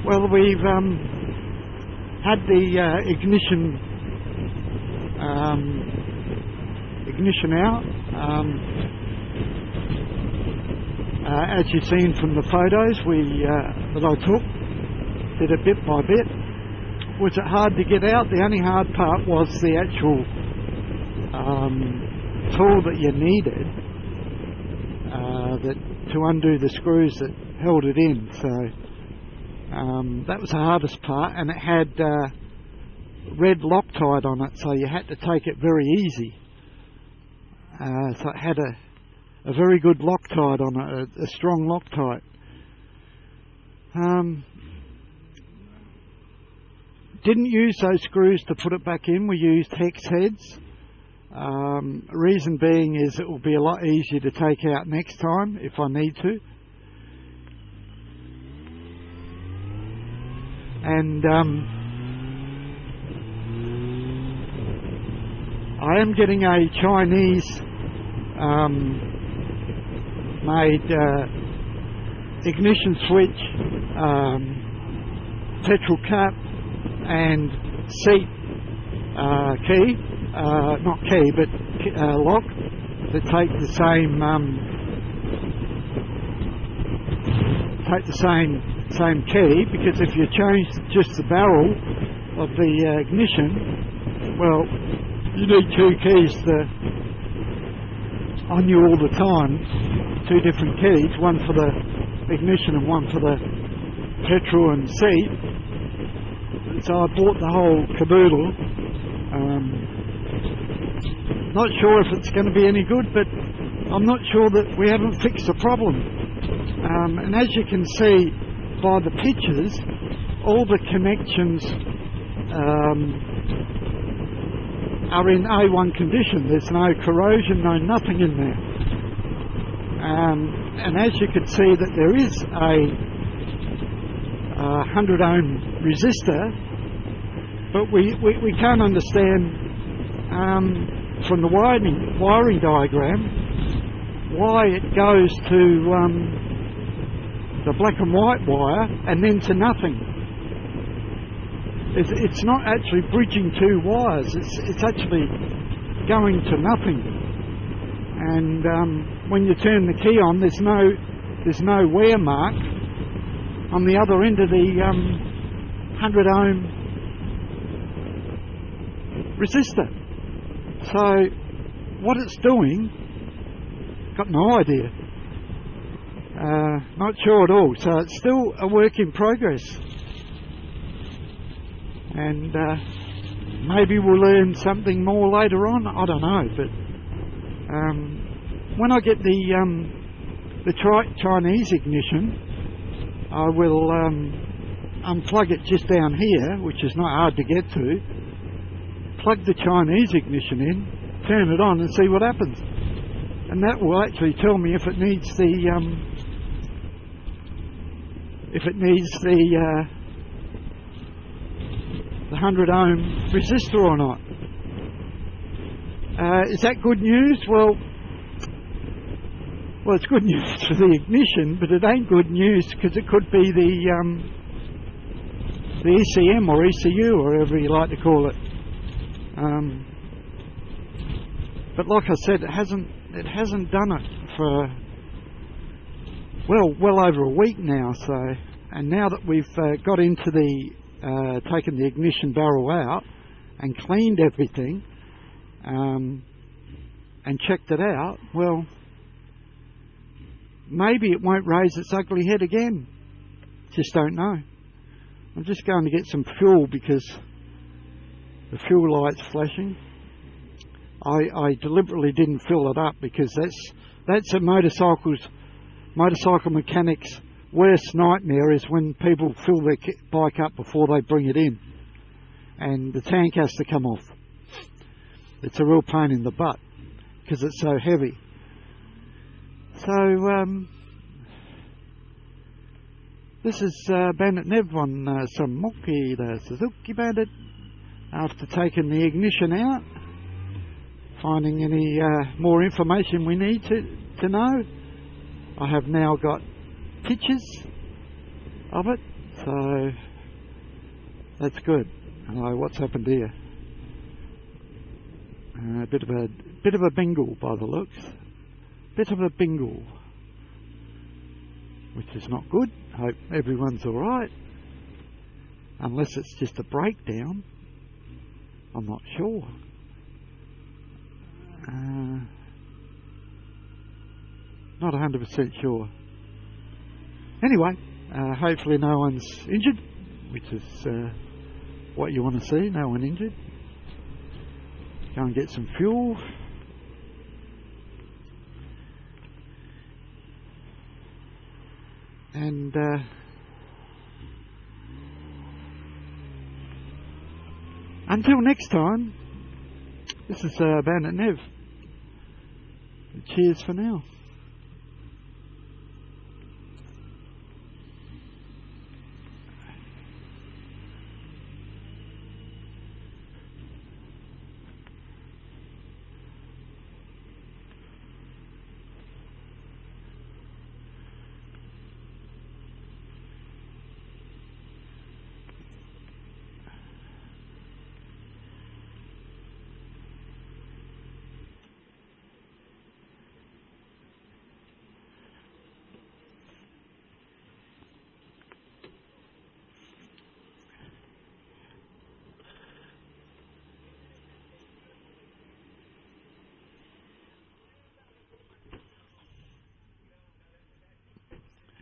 Well, we've had the ignition out. As you've seen from the photos that I took, did it bit by bit. Was it hard to get out? The only hard part was the actual tool that you needed to undo the screws that held it in. So that was the hardest part, and it had red Loctite on it, so you had to take it very easy. So it had a very good Loctite on it, a strong Loctite. Didn't use those screws to put it back in. We used hex heads. Reason being is it will be a lot easier to take out next time if I need to. And I am getting a Chinese made ignition switch, petrol cap and seat key, not key but lock, that take the same key, because if you change just the barrel of the ignition, well, you need two keys on you all the time, two different keys, one for the ignition and one for the petrol and seat. So I bought the whole caboodle. Not sure if it's going to be any good, but I'm not sure that we haven't fixed the problem. And as you can see by the pictures, all the connections are in A1 condition. There's no corrosion, no nothing in there. And as you can see, that there is a 100 ohm resistor, but we can't understand from the wiring diagram why it goes to the black and white wire and then to nothing. It's not actually bridging two wires, it's actually going to nothing. And when you turn the key on, there's no wear mark on the other end of the 100 ohm resistor. So what it's doing, got no idea. Not sure at all. So it's still a work in progress. And maybe we'll learn something more later on. I don't know, but when I get the Chinese ignition, I will unplug it just down here, which is not hard to get to. Plug the Chinese ignition in, turn it on, and see what happens. And that will actually tell me if it needs the 100 ohm resistor or not. Is that good news? Well, it's good news for the ignition, but it ain't good news because it could be the ECM or ECU or whatever you like to call it. But like I said, it hasn't done it for well over a week now. So, and now that we've got into the taken the ignition barrel out and cleaned everything and checked it out, well, maybe it won't raise its ugly head again. Just don't know. I'm just going to get some fuel because the fuel light's flashing. I deliberately didn't fill it up because that's a motorcycle mechanic's worst nightmare, is when people fill their bike up before they bring it in and the tank has to come off. It's a real pain in the butt because it's so heavy. So this is Bandit Nev on some Moki, the Suzuki Bandit, after taking the ignition out, finding any more information we need to know. I have now got pictures of it, So that's good. What's happened here? A bit of a bingle by the looks. Bit of a bingle, which is not good. Hope everyone's all right, unless it's just a breakdown. I'm not sure. Not 100% sure. Anyway, hopefully no one's injured, which is what you want to see. No one injured. Go and get some fuel. And until next time, this is Bandit Nev. Cheers for now.